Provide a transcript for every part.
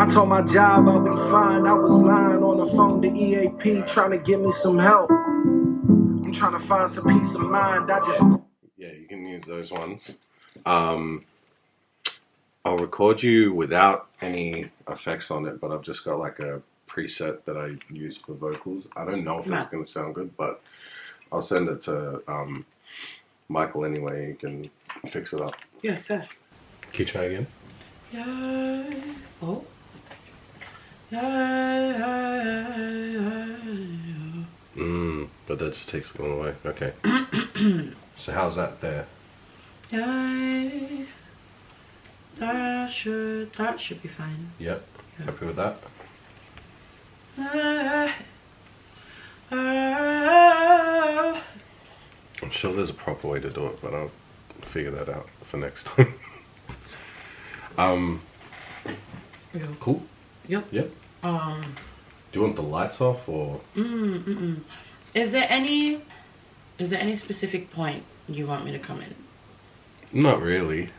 I told my job I'll be fine. I was lying on the phone to EAP trying to give me some help. I'm trying to find some peace of mind. Yeah, you can use those ones. I'll record you without any effects on it, but I've just got like a preset that I use for vocals. I don't know if it's going to sound good, but I'll send it to Michael anyway. He can fix it up. Yeah, fair. Can you try again? Yeah. Oh. Yeah. But that just takes one away. Okay. So how's that there? Yeah. That should be fine. Yep. Yeah. Happy with that? I'm sure there's a proper way to do it, but I'll figure that out for next time. Yeah. Cool. Yep. Yep. Do you want the lights off or? Is there any specific point you want me to come in? Not really.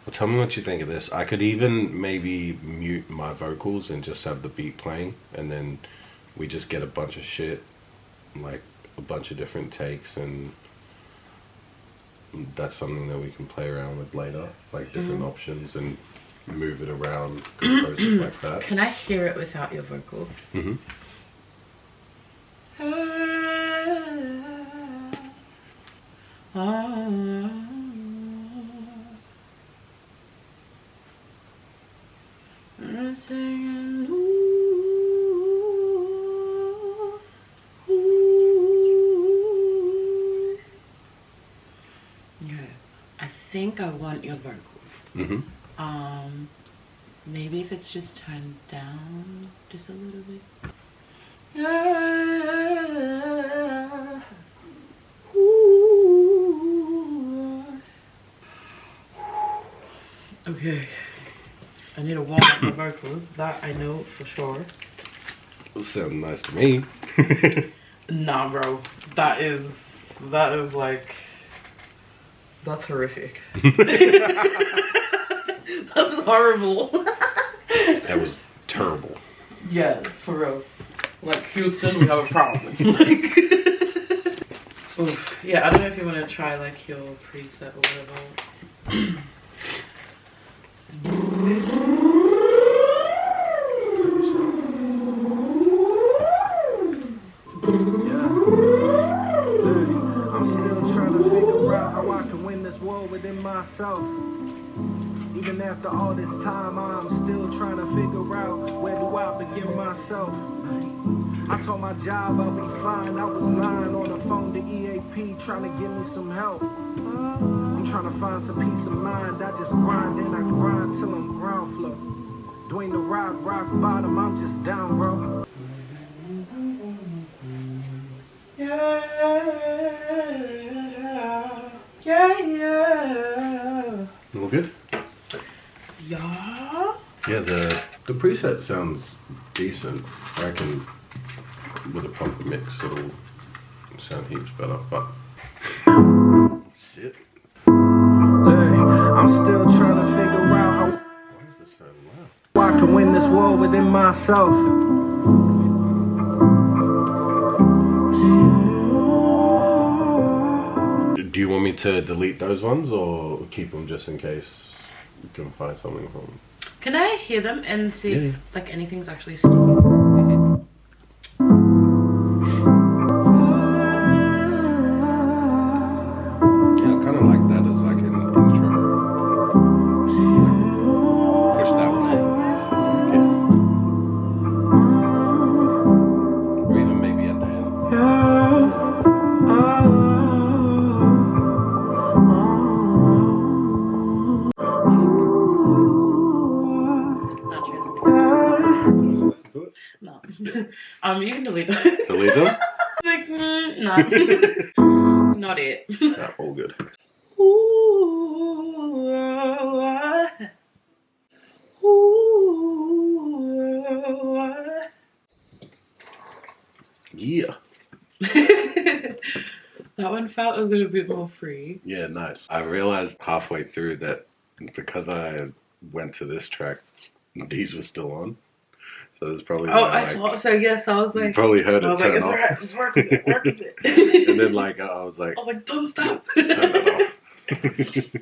Well, tell me what you think of this. I could even maybe mute my vocals and just have the beat playing, and then we just get a bunch of shit, like a bunch of different takes, and that's something that we can play around with later, like different options, and move it around, compose it like that. Can I hear it without your vocal? I'm singing, ooh, ooh. Okay, I think I want your vocal. Maybe if it's just turned down just a little bit. Yeah. Ooh. Okay. I need to warm up my vocals. That I know for sure. It'll sound nice to me. Nah, bro. That is like, that's horrific. That's horrible. That was terrible. Yeah, for real. Like, Houston, we have a problem. Like, oof. Yeah, I don't know if you want to try like your preset or whatever. I'm still trying to figure out how I can win this war within myself. Even after all this time, I'm still trying to figure out where do I begin myself. I told my job I'll be fine. I was lying on the phone to EAP trying to give me some help. I'm trying to find some peace of mind. I just grind and I grind till I'm ground floor. Doing the rock bottom, I'm just down, bro. Yeah. All good? Yeah. Yeah, the preset sounds decent. I reckon with a proper mix it'll sound heaps better, but shit. I'm still trying to figure out how Why is this so loud? I can win this war within myself. Do you want me to delete those ones or keep them just in case you can find something from them? Can I hear them and see if like anything's actually sticking? Yeah, I kind of like that as like an intro. Push that one. Or even maybe at the end. Listen to it? No. You can delete those. Delete them? Like, no. Not it. Yeah, all good. Yeah. That one felt a little bit more free. Yeah, nice. I realized halfway through that because I went to this track, these were still on. So it's probably Oh, why, I thought so. Yes, I was you like, probably heard I it was like, turn it's off. alright, just work with it, work with it. And then like I was like, don't stop. turn that off.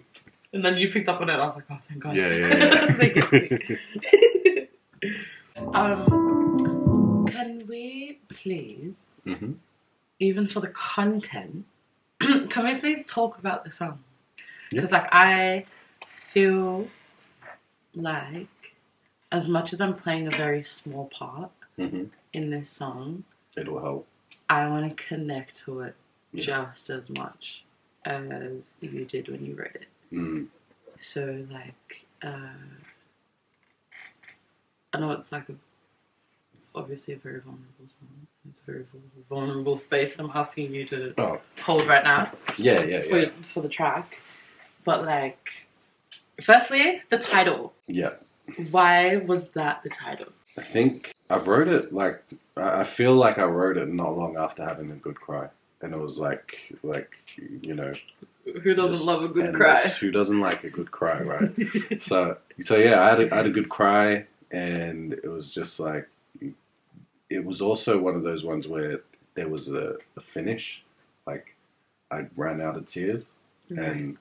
And then you picked up on it. I was like, oh, thank God. Yeah. So yes, can we please, Mm-hmm. even for the content, can we please talk about the song? Yeah. Because like I feel like as much as I'm playing a very small part Mm-hmm. in this song, It'll help. I want to connect to it Yeah. just as much as you did when you wrote it. Mm. So like, I know it's like it's obviously a very vulnerable song. It's a very vulnerable space. I'm asking you to hold right now. Yeah. For the track, but like, firstly, the title. Yeah. Why was that the title? I think I wrote it like I feel like I wrote it not long after having a good cry, and it was like you know, Who doesn't just love a good endless. cry? Who doesn't like a good cry, right? so yeah, I had a good cry, and it was just like it was also one of those ones where there was a finish, like I ran out of tears, and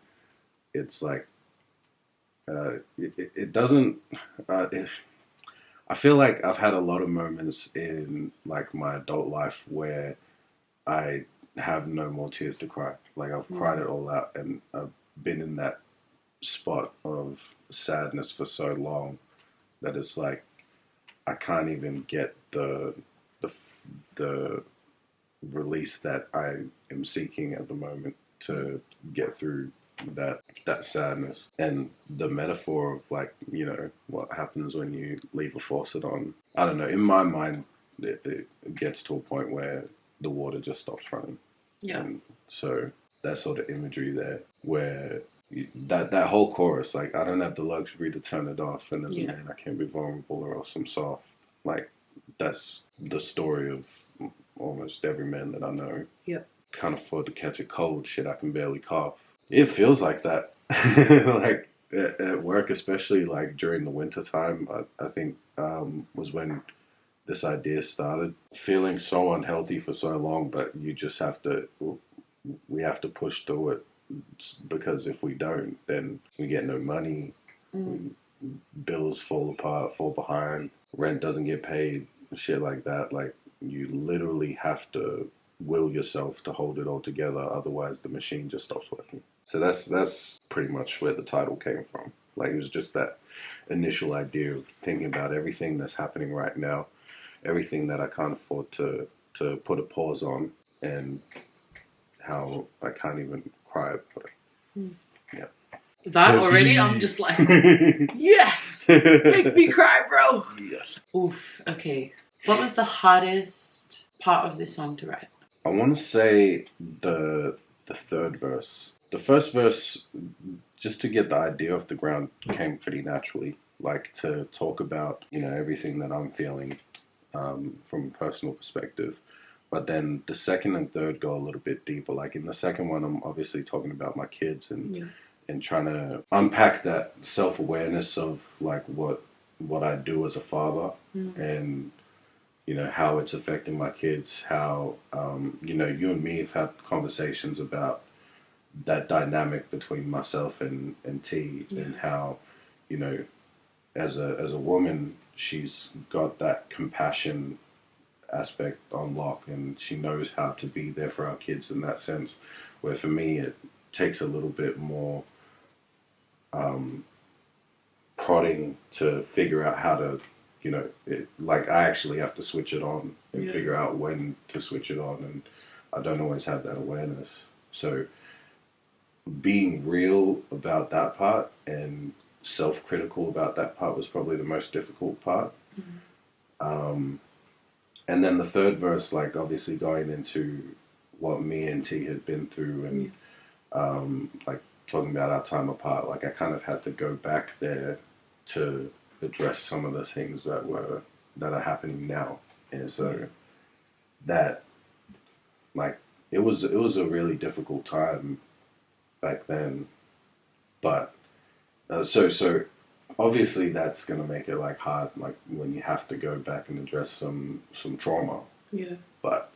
it's like it doesn't. I feel like I've had a lot of moments in like my adult life where I have no more tears to cry. Like I've cried it all out, and I've been in that spot of sadness for so long that it's like I can't even get the release that I am seeking at the moment to get through that sadness. And the metaphor of like, you know, what happens when you leave a faucet on, I don't know, in my mind it gets to a point where the water just stops running. Yeah. And so that sort of imagery there where that whole chorus, like I don't have the luxury to turn it off, and as a man I can't be vulnerable or else I'm soft. Like that's the story of almost every man that I know. Yep. Can't afford to catch a cold, shit, I can barely cough. It feels like that. Like at work, especially like during the winter time, I think was when this idea started. Feeling so unhealthy for so long, but you just have to, we have to push through it, because if we don't, then we get no money, bills fall apart, fall behind, rent doesn't get paid, shit like that. Like you literally have to will yourself to hold it all together, otherwise the machine just stops working. So that's pretty much where the title came from. Like it was just that initial idea of thinking about everything that's happening right now, everything that I can't afford to put a pause on, and how I can't even cry about it. Yeah. That already, I'm just like, yes, make me cry, bro. Yes. Oof. Okay. What was the hardest part of this song to write? I want to say the third verse. The first verse, just to get the idea off the ground, came pretty naturally. Like to talk about, you know, everything that I'm feeling from a personal perspective. But then the second and third go a little bit deeper. Like in the second one, I'm obviously talking about my kids and trying to unpack that self-awareness of like what I do as a father and you know, how it's affecting my kids, how, you know, you and me have had conversations about that dynamic between myself and T, and how, you know, as a woman, she's got that compassion aspect on lock, and she knows how to be there for our kids in that sense, where for me, it takes a little bit more prodding to figure out how to, you know, like I actually have to switch it on and figure out when to switch it on, and I don't always have that awareness. So being real about that part and self-critical about that part was probably the most difficult part. And then the third verse, like obviously going into what me and T had been through, and like talking about our time apart, like I kind of had to go back there to address some of the things that are happening now. And so that, like, it was a really difficult time back then, but so obviously that's gonna make it like hard, like when you have to go back and address some trauma. Yeah. But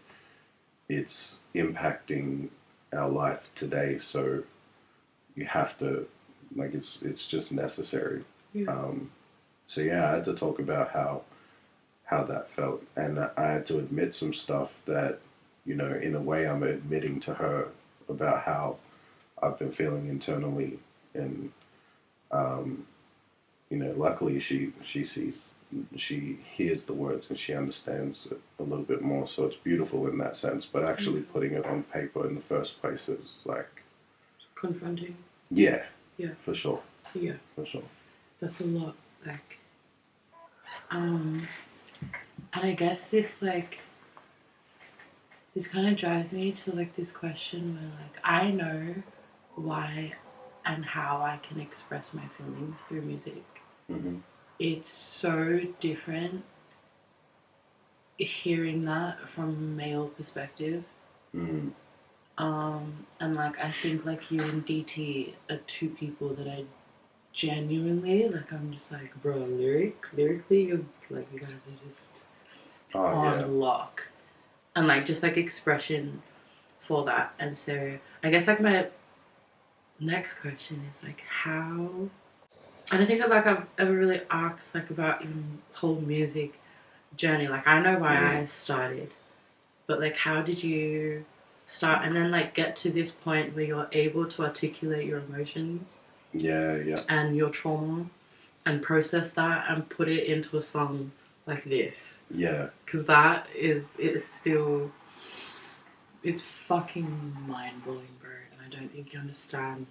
it's impacting our life today, so you have to, like, it's just necessary. Yeah. So yeah, I had to talk about how that felt, and I had to admit some stuff that, you know, in a way I'm admitting to her about how I've been feeling internally, and you know, luckily she hears the words and she understands it a little bit more, so it's beautiful in that sense. But actually putting it on paper in the first place is like confronting. Yeah. Yeah. For sure. Yeah. For sure. That's a lot. Like, and I guess this kind of drives me to like this question where like I know why and how I can express my feelings through music. Mm-hmm. It's so different hearing that from a male perspective. Mm. And like I think like you and DT are two people that I genuinely like. I'm just like, bro, lyrically, you guys are just on lock, and like just like expression for that. And so I guess like my next question is like how. I don't think I've ever really asked like about your whole music journey. Like I know why I started, but like how did you start and then like get to this point where you're able to articulate your emotions? Yeah. And your trauma, and process that and put it into a song like this. Yeah. Because that it's still, it's fucking mind blowing, bro. And I don't think you understand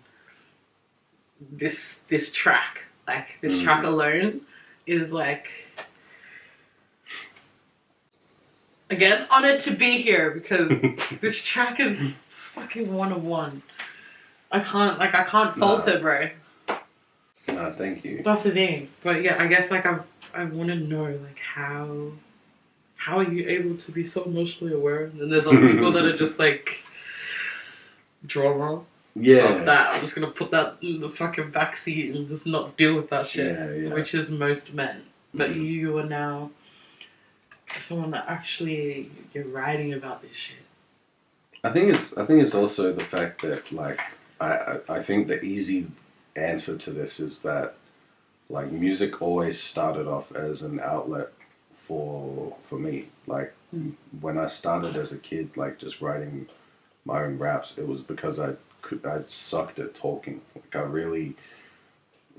this track. Like this track alone is like, again, honored to be here because this track is fucking one of one. I can't fault it, bro. No, thank you. That's the thing. But yeah, I guess like I want to know like how are you able to be so emotionally aware? And there's other people that are just like drama. Yeah. Fuck that. I'm just gonna put that in the fucking backseat and just not deal with that shit. Yeah. Which is most men. But you are now someone that actually you're writing about this shit. I think it's also the fact that like I think the easy answer to this is that like music always started off as an outlet for me. Like when I started as a kid, like just writing my own raps, it was because I sucked at talking. Like I really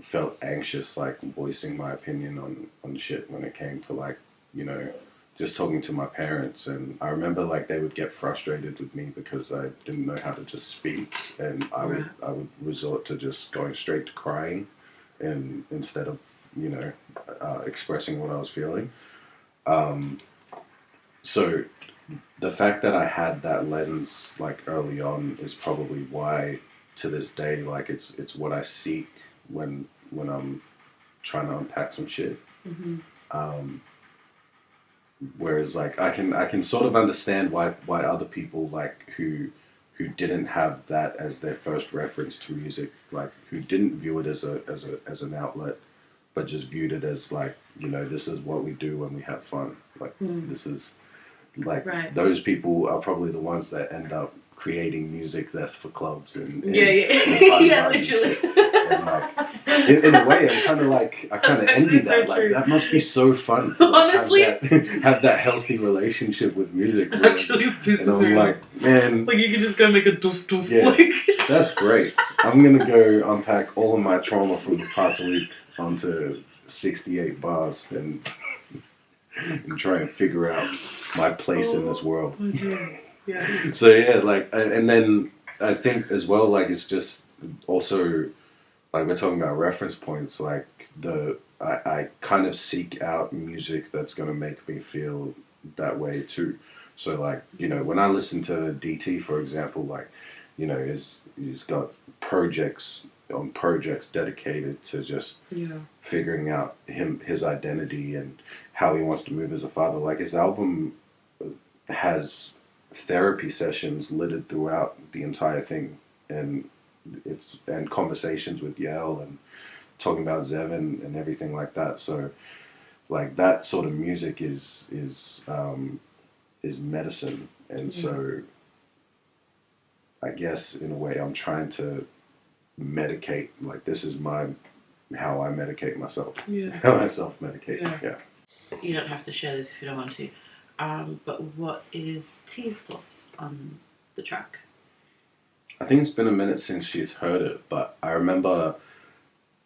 felt anxious like voicing my opinion on shit when it came to like, you know, just talking to my parents. And I remember like they would get frustrated with me because I didn't know how to just speak, and I would resort to just going straight to crying, and instead of, you know, expressing what I was feeling. So the fact that I had that lens like early on is probably why to this day like it's what I seek when I'm trying to unpack some shit. Whereas like I can sort of understand why other people like who didn't have that as their first reference to music, like who didn't view it as an outlet, but just viewed it as like, you know, this is what we do when we have fun. Like this is like those people are probably the ones that end up creating music that's for clubs and literally. And like in a way, I kind of envy that. So like that must be so fun. To, like, honestly, have that healthy relationship with music. Actually, and I'm like, man, like you can just go make a doof doof. Yeah, like. That's great. I'm gonna go unpack all of my trauma from the past week onto 68 bars and try and figure out my place in this world. Yeah. So yeah, like, and then I think as well, like, it's just also, like, we're talking about reference points, like, I kind of seek out music that's going to make me feel that way too. So, like, you know, when I listen to DT, for example, like, you know, he's got projects dedicated to just figuring out his identity and how he wants to move as a father. Like, his album has therapy sessions littered throughout the entire thing, and conversations with Yael and talking about Zevin and everything like that. So like that sort of music is medicine, and so I guess in a way I'm trying to medicate. Like this is how I medicate myself. Yeah. How I self-medicate. Yeah. You don't have to share this if you don't want to. But what is T's thoughts on the track? I think it's been a minute since she's heard it, but I remember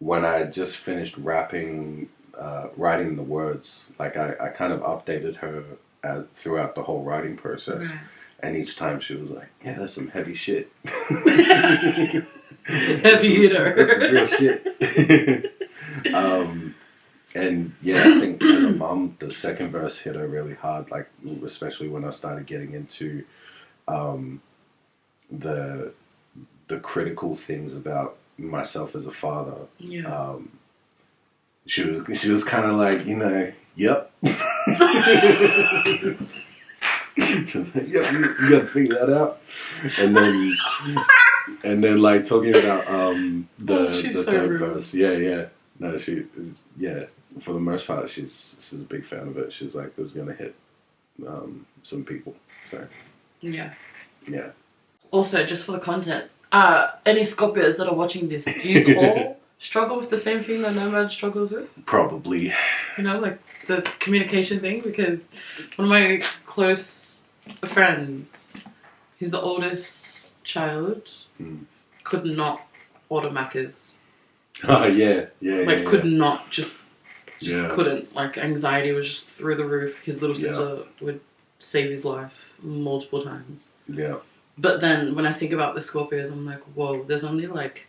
when I just finished writing the words, like I kind of updated her throughout the whole writing process. Right. And each time she was like, yeah, that's some heavy shit. Heavy hitter. That's some real shit. And yeah, I think as a mom, the second verse hit her really hard, like especially when I started getting into the critical things about myself as a father. Yeah. She was kind of like, yep. Yep, you gotta figure that out. And then like talking about the third verse. Yeah. No, for the most part, she's a big fan of it. She's like, this is gonna hit some people. So Yeah. Also, just for the content, any Scorpios that are watching this, do you all struggle with the same thing that Nomad struggles with? Probably. Like the communication thing, because one of my close friends, he's the oldest child, could not order Macca's. Oh, yeah. Could not, just couldn't. Like, anxiety was just through the roof. His little sister would save his life multiple times. Yeah. But then when I think about the Scorpios, I'm like, whoa, there's only like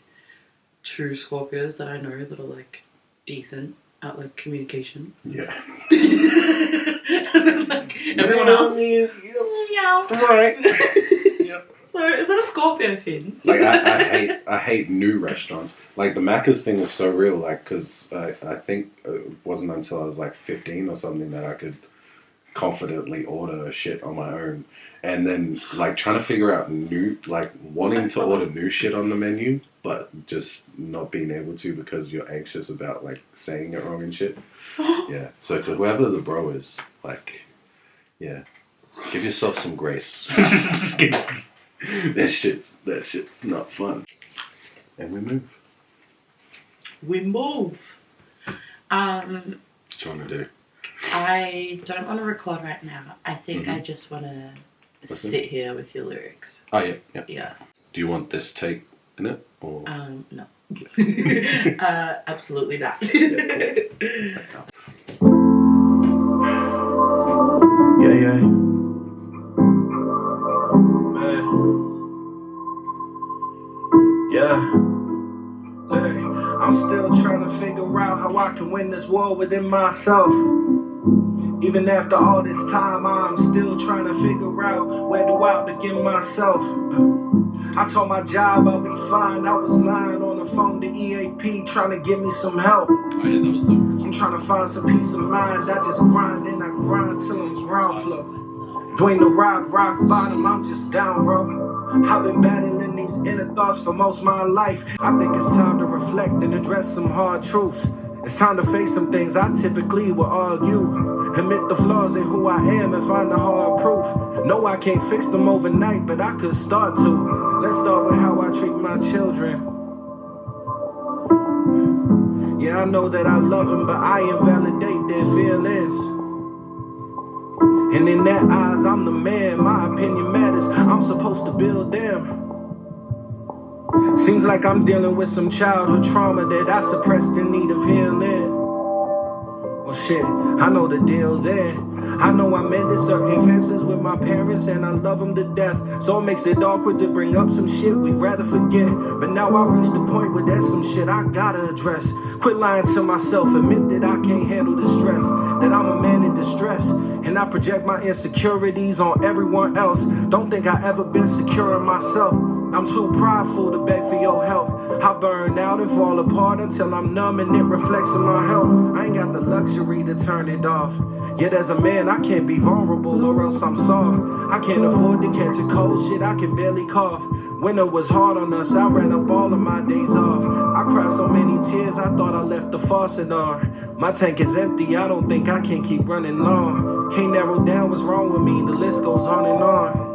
2 Scorpios that I know that are like decent at like communication. Yeah. And then like everyone else. Right. Yep. So is that a Scorpio thing? Like I hate new restaurants. Like the Macca's thing is so real. Like because I think it wasn't until I was like 15 or something that I could confidently order shit on my own, and then like trying to figure out wanting to order new shit on the menu, but just not being able to because you're anxious about like saying it wrong and shit. Yeah. So to whoever the bro is, like, yeah, give yourself some grace. That shit's not fun. And we move. What do you want to do? I don't want to record right now. I think I just want to sit here with your lyrics. Oh, yeah. Yeah. Do you want this take in it? Or? No. Absolutely not. Yeah. I'm still trying to figure out how I can win this war within myself. Even after all this time, I'm still trying to figure out where do I begin myself. I told my job I'll be fine. I was lying on the phone to EAP trying to give me some help. Oh yeah, that was the original. I'm trying to find some peace of mind. I just grind and I grind till I'm ground floor. Doing the rock bottom, I'm just down, bro. I've been battling these inner thoughts for most of my life. I think it's time to reflect and address some hard truths. It's time to face some things I typically would argue. Admit the flaws in who I am and find the hard proof. No, I can't fix them overnight, but I could start to. Let's start with how I treat my children. Yeah, I know that I love them, but I invalidate their feelings. And in their eyes, I'm the man. My opinion matters. I'm supposed to build them. Seems like I'm dealing with some childhood trauma that I suppressed in need of healing. Well, shit, I know the deal there. I know I mended certain fences with my parents and I love them to death. So it makes it awkward to bring up some shit we'd rather forget. But now I reached the point where there's some shit I gotta address. Quit lying to myself, admit that I can't handle the stress. That I'm a man in distress. And I project my insecurities on everyone else. Don't think I ever been secure in myself. I'm too prideful to beg for your help. I burn out and fall apart until I'm numb and it reflects in my health. I ain't got the luxury to turn it off. Yet as a man, I can't be vulnerable or else I'm soft. I can't afford to catch a cold, shit, I can barely cough. Winter was hard on us, I ran up all of my days off. I cried so many tears, I thought I left the faucet on. My tank is empty, I don't think I can keep running long. Can't narrow down what's wrong with me, the list goes on and on.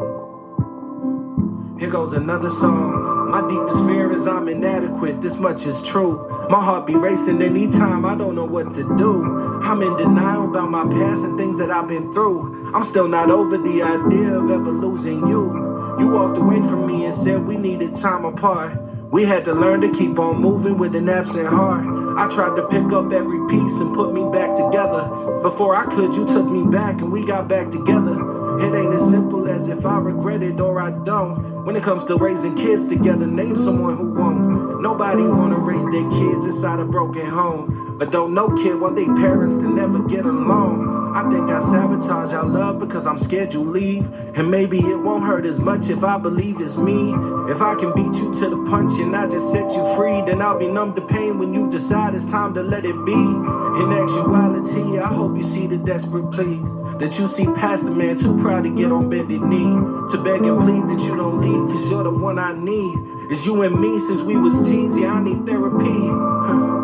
Here goes another song. My deepest fear is I'm inadequate, this much is true. My heart be racing anytime, I don't know what to do. I'm in denial about my past and things that I've been through. I'm still not over the idea of ever losing you. You walked away from me and said we needed time apart. We had to learn to keep on moving with an absent heart. I tried to pick up every piece and put me back together. Before I could, you took me back and we got back together. It ain't as simple as if I regret it or I don't. When it comes to raising kids together, name someone who won't. Nobody wanna raise their kids inside a broken home. But don't no kid want their parents to never get along. I think I sabotage our love because I'm scared you'll leave. And maybe it won't hurt as much if I believe it's me. If I can beat you to the punch and I just set you free, then I'll be numb to pain when you decide it's time to let it be. In actuality, I hope you see the desperate pleas. That you see past the man too proud to get on bended knee. To beg and plead that you don't leave, cause you're the one I need. It's you and me since we was teens, yeah I need therapy.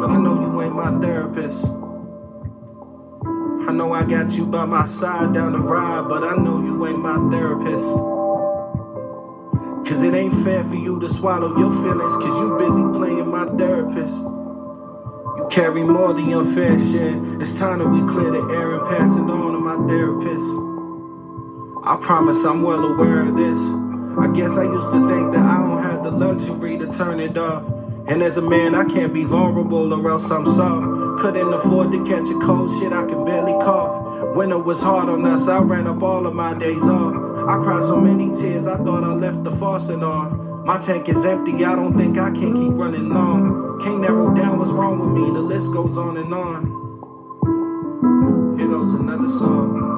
But I know you ain't my therapist. I know I got you by my side down the ride, but I know you ain't my therapist. Cause it ain't fair for you to swallow your feelings, cause you busy playing my therapist. You carry more than your fair share. It's time that we clear the air and pass it on to my therapist. I promise I'm well aware of this. I guess I used to think that I don't have the luxury to turn it off. And as a man I can't be vulnerable or else I'm soft. Couldn't afford to catch a cold, shit I can barely cough. Winter was hard on us, I ran up all of my days off. I cried so many tears, I thought I left the faucet on. My tank is empty, I don't think I can keep running long. Can't narrow down what's wrong with me, the list goes on and on. Here goes another song.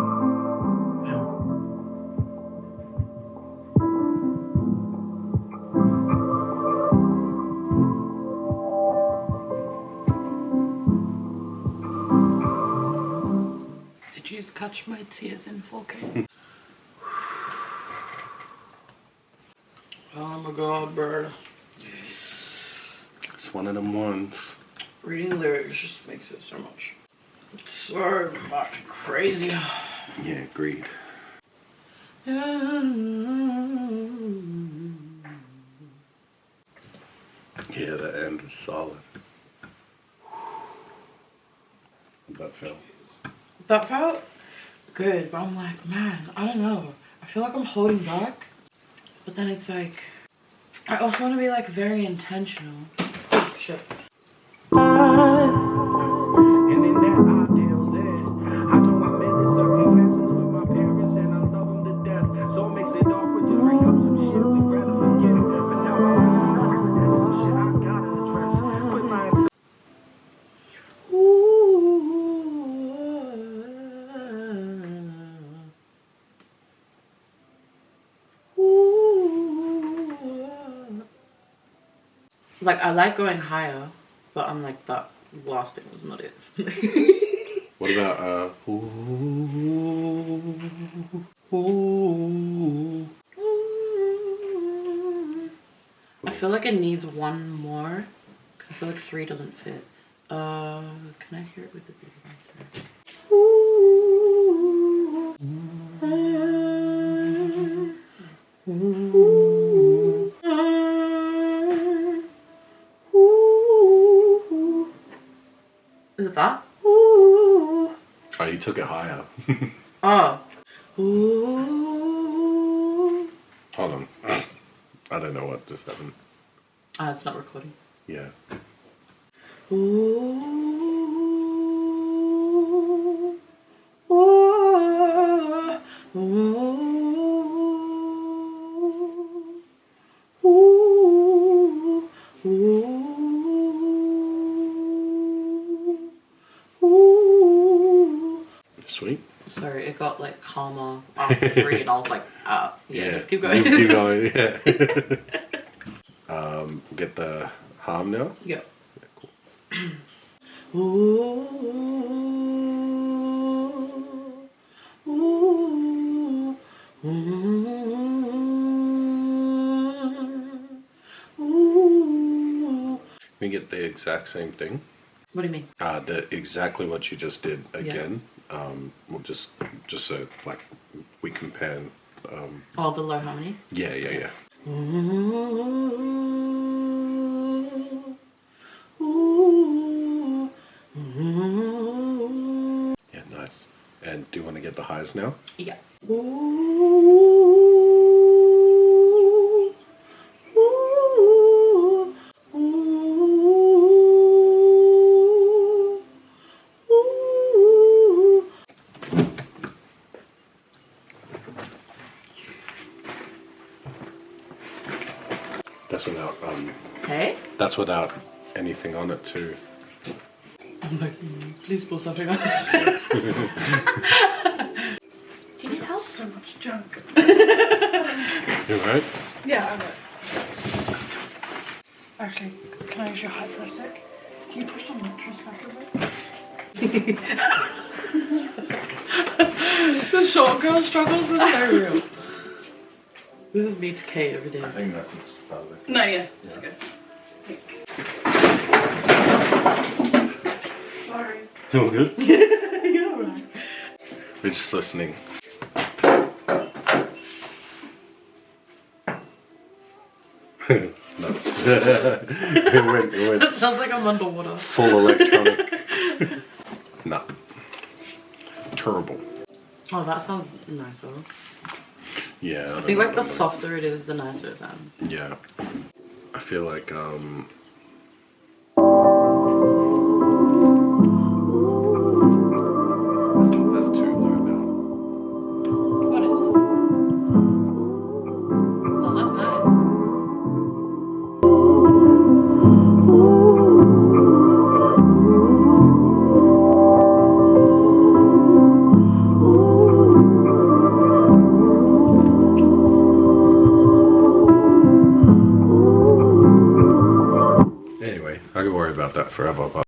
Did you just catch my tears in 4K? Oh my god, bro. It's one of them ones. Reading lyrics just makes it so much crazier. Yeah, agreed. Yeah, the end is solid. That felt. That felt good, but I'm like, man, I don't know. I feel like I'm holding back, but then it's like, I also want to be like very intentional. Oh, shit. And in that ideal there, I know I'm in the circumstances with my parents and I love them to death. So it makes it awkward to bring up some shit we'd rather forget. But now I want to remember that's some shit I gotta address. Quit lying to Like, I like going higher, but I'm like, that last thing was not it. What about I feel like it needs one more, because I feel like 3 doesn't fit. Can I hear it with the big bouncer? Is it that? Oh, you took it higher. Oh. Ooh. Hold on. I don't know what just happened. It's not recording. Yeah. Ooh. Ooh. Ooh. Ooh. Ooh. Sweet. Sorry, it got like calmer after 3 and I was like, yeah, just keep going. Just keep going, yeah. Get the harm now? Yeah. Cool. Ooh, ooh, ooh. get the exact same thing? What do you mean? Exactly what you just did again. We'll just so like we compare. Oh, the low harmony? Yeah. Yeah, nice. And do you want to get the highs now? Yeah. That's without Hey? That's without anything on it too. I'm like, please pull something on. Do you need help? So much junk. You right? Yeah, I'm right. Actually, can I use your height for a sec? Can you push the mattress back a bit? The short girl struggles is so real. This is me to Kate every day. I think that's just about it. No, yeah, it's good. Sorry. You good? You're alright. We're just listening. No. it went That sounds like I'm underwater. full electronic. No. Terrible. Oh, that sounds nicer. Yeah. I think like the softer it is, the nicer it sounds. Yeah. I feel like that's too low now. What is? Oh, that's nice. Anyway, I could worry about that forever, but